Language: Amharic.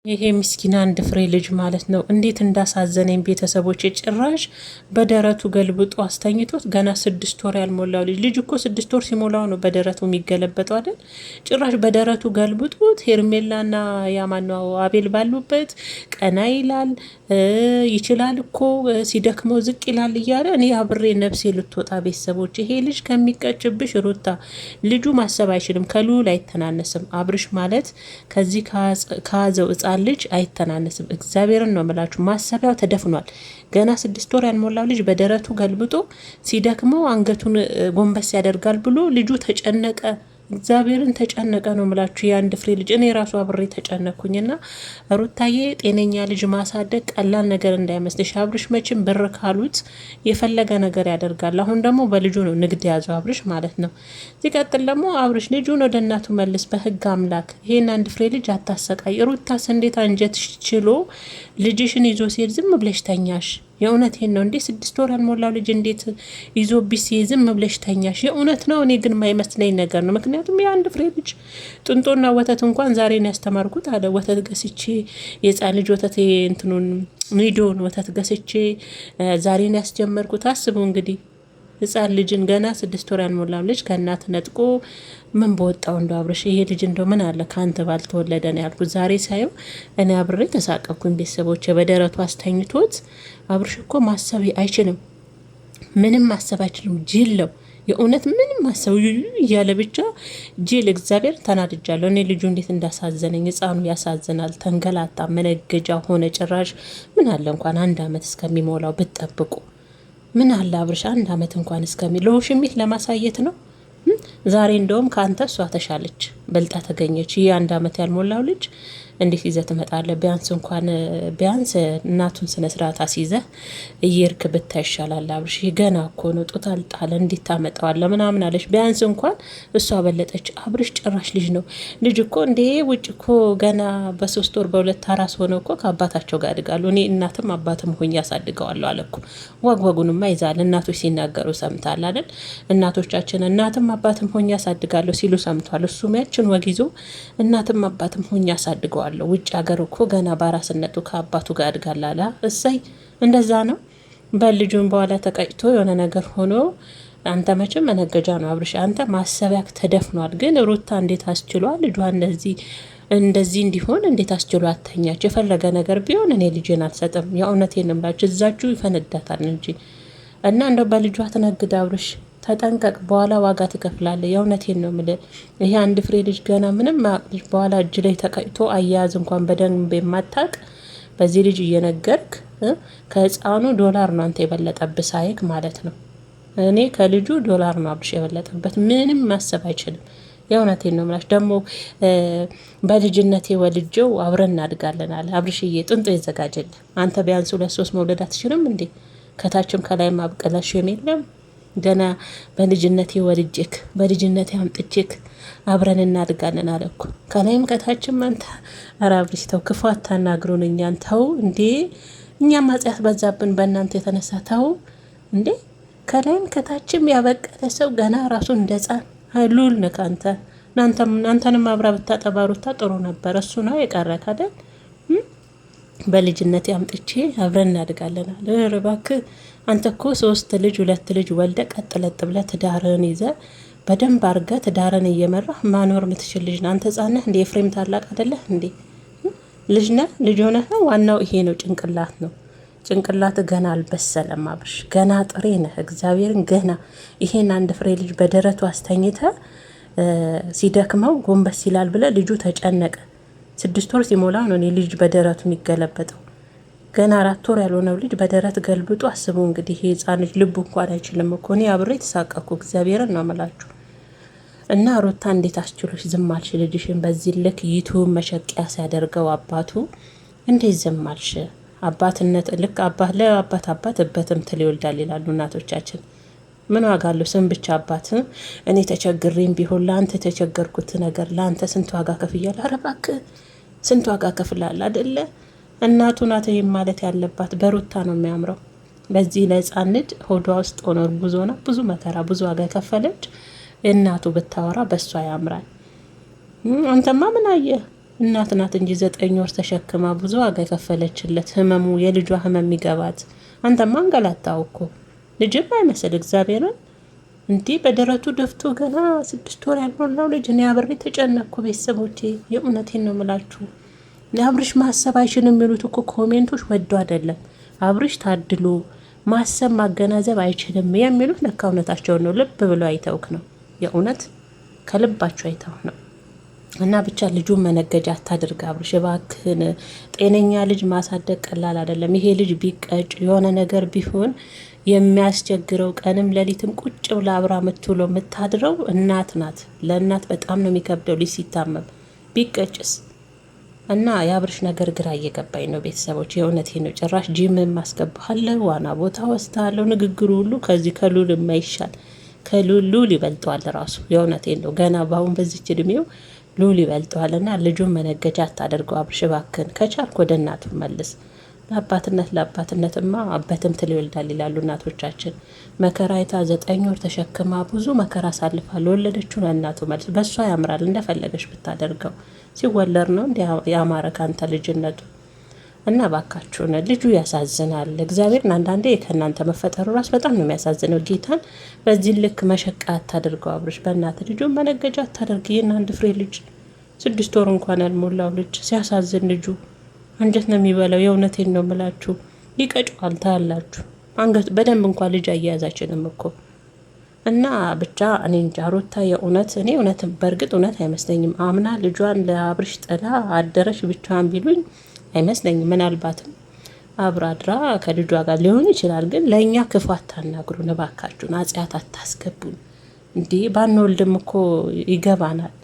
ይሄ ምስኪን አንድ ፍሬ ልጅ ማለት ነው። እንዴት እንዳሳዘነኝ ቤተሰቦች። ጭራሽ በደረቱ ገልብጦ አስተኝቶት ገና 6 ወር ያልሞላው ልጅ እኮ 6 ወር ሲሞላው ነው በደረቱ የሚገለበጠው አይደል? ጭራሽ በደረቱ ገልብጦት ሄርሜላና ያማናው አቤል ባሉበት ቀና ይላል። ይችላል እኮ ሲደክመው ዝቅ ይላል እያለ እኔ አብሬ ነፍሴ ልትወጣ ቤተሰቦች። ይሄ ልጅ ከሚቀጭብሽ ሩታ ልጁ ማሰብ አይችልም፣ ከልዑል አይተናነስም። አብርሽ ማለት ከዚህ ከያዘው ልጅ አይተናነስም። እግዚአብሔርን ነው የምላችሁ። ማሰቢያው ተደፍኗል። ገና 6 ወር ያልሞላው ልጅ በደረቱ ገልብጦ ሲደክመው አንገቱን ጎንበስ ያደርጋል ብሎ ልጁ ተጨነቀ። እግዚአብሔርን ተጨነቀ ነው የምላችሁ። የአንድ ፍሬ ልጅ እኔ ራሱ አብሬ ተጨነኩኝና ሩታዬ ጤነኛ ልጅ ማሳደግ ቀላል ነገር እንዳይመስልሽ። አብርሽ መቼም ብር ካሉት የፈለገ ነገር ያደርጋል። አሁን ደግሞ በልጁ ነው ንግድ ያዘው አብርሽ ማለት ነው። ሲቀጥል ደግሞ አብርሽ ልጁን ወደ እናቱ መልስ፣ በህግ አምላክ። ይሄን አንድ ፍሬ ልጅ አታሰቃይ። ሩታስ እንዴት አንጀትሽ ችሎ ልጅሽን ይዞ ሲሄድ ዝም ብለሽ ተኛሽ? የእውነቴን ነው እንዴ? 6 ወር ያልሞላው ልጅ እንዴት ይዞብሽ ሲሄድ ዝም ብለሽ ተኛሽ? የእውነት ነው። እኔ ግን ማይመስለኝ ነገር ነው። ምክንያቱም የአንድ ፍሬ ልጅ ጥንጦና ወተት እንኳን ዛሬ ነው ያስተማርኩት አለ። ወተት ገስቼ የህፃን ልጅ ወተት እንትኑን ኒዶን ወተት ገስቼ ዛሬ ነው ያስጀመርኩት። አስቡ እንግዲህ ህፃን ልጅን ገና 6 ወር ያልሞላው ልጅ ከእናት ነጥቆ ምን በወጣው እንደው አብርሽ ይሄ ልጅ እንደው ምን አለ ካንተ ባልተወለደ ነው ያልኩት። ዛሬ ሳየው እኔ አብሬ ተሳቀቅኩኝ። ቤተሰቦች በደረቱ አስተኝቶት አብርሽ እኮ ማሰብ አይችልም፣ ምንም ማሰብ አይችልም። ጅል ነው የእውነት ምንም ማሰብ እያለ ብቻ ጅል። እግዚአብሔር ተናድጃለሁ እኔ ልጁ እንዴት እንዳሳዘነኝ። ህፃኑ ያሳዝናል። ተንገላታ፣ መነገጃ ሆነ። ጭራሽ ምን አለ እንኳን 1 አመት እስከሚሞላው ብትጠብቁ። ምን አለ አብርሽ 1 አመት እንኳን ለውሽሚት ለማሳየት ነው። ዛሬ እንደውም ከአንተ እሷ ተሻለች፣ በልጣ ተገኘች። ይህ 1 አመት ያልሞላው ልጅ እንዴት ይዘህ ትመጣለህ? ቢያንስ እናቱን ስነ ስርዓት አስይዘህ እየርክ ብታ ይሻላል። አብርሽ ገና እኮ ነው፣ ጡት አልጣለ፣ እንዴት ታመጣዋለህ ምናምን አለች። ቢያንስ እንኳን እሷ በለጠች። አብርሽ ጭራሽ ልጅ ነው። ልጅ እኮ እንዴ ውጭ እኮ ገና በ3 ወር በ2 አራስ ሆነው እኮ ከአባታቸው ጋር ያድጋሉ። እኔ እናትም አባትም ሆኜ ያሳድገዋለሁ አለ እኮ። ወጉንማ ይዛል። እናቶች ሲናገሩ ሰምታል አይደል? እናቶቻችን እናትም አባትም ሆኜ ያሳድጋለሁ ሲሉ ሰምቷል። እሱም ያችን ወግ ይዞ እናትም አባትም ሆኜ ያሳድገዋል። ውጭ ሀገር እኮ ገና በአራስነቱ ከአባቱ ጋር ያድጋል። እሰይ እንደዛ ነው። በልጁን በኋላ ተቀጭቶ የሆነ ነገር ሆኖ አንተ መቼም መነገጃ ነው አብርሽ። አንተ ማሰቢያክ ተደፍኗል። ግን ሩታ እንዴት አስችሏል ልጇ እንደዚህ እንዲሆን እንዴት አስችሎ አተኛች? የፈለገ ነገር ቢሆን እኔ ልጄን አልሰጥም። የእውነቴን እምላችሁ እዛችሁ ይፈነዳታል እንጂ እና እንደው በልጇ ትነግድ አብርሽ። ተጠንቀቅ፣ በኋላ ዋጋ ትከፍላለህ። የእውነቴን ነው የምልህ። ይሄ አንድ ፍሬ ልጅ ገና ምንም ልጅ በኋላ እጅ ላይ ተቀጭቶ አያያዝ እንኳን በደንብ የማታቅ በዚህ ልጅ እየነገርክ ከህፃኑ ዶላር ነው አንተ የበለጠብህ ሳይክ ማለት ነው። እኔ ከልጁ ዶላር ነው አብርሽ የበለጠበት። ምንም ማሰብ አይችልም። የእውነቴን ነው የምላችሁ። ደግሞ በልጅነቴ ወልጄው አብረን እናድጋለን አለ አብርሽዬ። ጥንጦ ይዘጋጀልህ። አንተ ቢያንስ 2-3 መውለድ አትችልም እንዴ? ከታችም ከላይም አብቀላሽም የለም ገና በልጅነቴ ወልጄክ በልጅነቴ አምጥቼክ አብረን እናድጋለን አለ እኮ። ከላይም ከታችም አንተ። ኧረ አብርሽ ተው፣ ክፉ አታናግሩን እኛን። ተው እንዴ፣ እኛም ኃጢአት በዛብን በእናንተ የተነሳ። ተው እንዴ፣ ከላይም ከታችም ያበቀለ ሰው ገና ራሱ እንደ ህፃን ሉል ነህ አንተ። አንተንም አብራ ብታጠባ ሩታ ጥሩ ነበር። እሱ ነው የቀረክ አይደል? በልጅነቴ አምጥቼ አብረን እናድጋለን አለ። እባክህ አንተ እኮ 3 ልጅ 2 ልጅ ወልደ ቀጥለጥ ብለህ ትዳርን ይዘ በደንብ አድርገህ ትዳርን እየመራህ ማኖር የምትችል ልጅ ነህ። አንተ ህፃን ነህ እንዴ? ኤፍሬም ታላቅ አይደለህ እንዴ? ልጅ ነህ፣ ልጅ ሆነህ ነው። ዋናው ይሄ ነው፣ ጭንቅላት ነው። ጭንቅላት ገና አልበሰለም አብርሽ፣ ገና ጥሬ ነህ። እግዚአብሔርን ገና ይሄን አንድ ፍሬ ልጅ በደረቱ አስተኝተ ሲደክመው ጎንበስ ይላል ብለህ ልጁ ተጨነቀ። 6 ወር ሲሞላ ነው ልጅ በደረቱ የሚገለበጠው። ገና 4 ወር ያልሆነው ልጅ በደረት ገልብጦ አስቡ እንግዲህ። ይሄ ህፃን ልጅ ልቡ እንኳን አይችልም እኮ። እኔ አብሬ ተሳቀኩ። እግዚአብሔርን ነው የምላችሁ። እና ሩታ እንዴት አስችሎሽ ዝም አልሽ? ልጅሽን በዚህ ልክ ዩቱብ መሸቂያ ሲያደርገው አባቱ እንዴት ዝም አልሽ? አባትነት ልክ ለአባት እበትም ትል ይወልዳል ይላሉ እናቶቻችን። ምን ዋጋ አለው ስም ብቻ አባት? እኔ ተቸግሬም ቢሆን ለአንተ የተቸገርኩት ነገር ለአንተ ስንት ዋጋ ከፍያለሁ። ኧረ እባክህ ስንት ዋጋ ከፍላል አይደለ? እናቱ ናት ይሄን ማለት ያለባት። በሩታ ነው የሚያምረው። በዚህ ለህፃን ልጅ ሆዷ ውስጥ ሆኖ እርጉዝ ሆና ብዙ መከራ ብዙ ዋጋ ከፈለች። እናቱ ብታወራ በሷ ያምራል። አንተማ ምን አየህ? እናት ናት እንጂ 9 ወር ተሸክማ ብዙ ዋጋ የከፈለችለት ህመሙ የልጇ ህመም ይገባት። አንተማ አንገላታው እኮ ልጅም አይመስል እግዚአብሔርን እንዲህ በደረቱ ደፍቶ ገና 6 ወር ያልሞላው ልጅ። እኔ አብሬ ተጨነቅኩ ቤተሰቦቼ፣ የእውነቴን ነው የምላችሁ። ለአብርሽ ማሰብ አይችልም የሚሉት እኮ ኮሜንቶች ወዶ አይደለም አብርሽ ታድሎ ማሰብ ማገናዘብ አይችልም የሚሉት ለካ እውነታቸውን ነው። ልብ ብለው አይተውክ ነው፣ የእውነት ከልባቸው አይተው ነው። እና ብቻ ልጁን መነገጃ አታድርግ አብርሽ እባክህን። ጤነኛ ልጅ ማሳደግ ቀላል አይደለም። ይሄ ልጅ ቢቀጭ የሆነ ነገር ቢሆን የሚያስቸግረው ቀንም ሌሊትም ቁጭ ብላ አብራ የምትውለው የምታድረው እናት ናት። ለእናት በጣም ነው የሚከብደው ልጅ ሲታመም ቢቀጭስ። እና የአብርሽ ነገር ግራ እየገባኝ ነው ቤተሰቦች፣ የእውነቴ ነው። ጭራሽ ጂም ማስገባለሁ፣ ዋና ቦታ ወስዳለሁ። ንግግሩ ሁሉ ከዚህ ከሉል የማይሻል ከሉል ይበልጠዋል ራሱ። የእውነቴን ነው። ገና በአሁን በዚች እድሜው ሉል ይበልጠዋል። እና ልጁን መነገጃ አታደርገው አብርሽ እባክህን። ከቻልክ ወደ እናቱ መልስ። ለአባትነትማ አበትምትል ይወልዳል ይላሉ እናቶቻችን። መከራ አይታ 9 ወር ተሸክማ ብዙ መከራ አሳልፋ ለወለደችው ለእናቱ መልስ። በእሷ ያምራል እንደፈለገች ብታደርገው። ሲወለድ ነው እንዲ ያማረ ካንተ ልጅነቱ። እና ባካችሁን ልጁ ያሳዝናል። እግዚአብሔርን አንዳንዴ ከእናንተ መፈጠሩ ራስ በጣም ነው የሚያሳዝነው። ጌታን በዚህ ልክ መሸቃ አታድርገው አብርሽ በእናት። ልጁን መነገጃ አታደርግ። ይህን አንድ ፍሬ ልጅ 6 ወር እንኳን ያልሞላው ልጅ ሲያሳዝን ልጁ አንጀት ነው የሚበላው። የእውነቴን ነው የምላችሁ። ይቀጫዋል ታያላችሁ። አንገት በደንብ እንኳን ልጅ አያያዛችንም እኮ። እና ብቻ እኔ እንጃ ሩታ የእውነት እኔ እውነት በእርግጥ እውነት አይመስለኝም። አምና ልጇን ለአብርሽ ጥላ አደረሽ ብቻዋን ቢሉኝ አይመስለኝም። ምናልባትም አብራድራ ከልጇ ጋር ሊሆን ይችላል። ግን ለእኛ ክፉ አታናግሩን እባካችሁን። አጽያት አታስገቡን። እንዲህ ባንወልድም እኮ ይገባናል።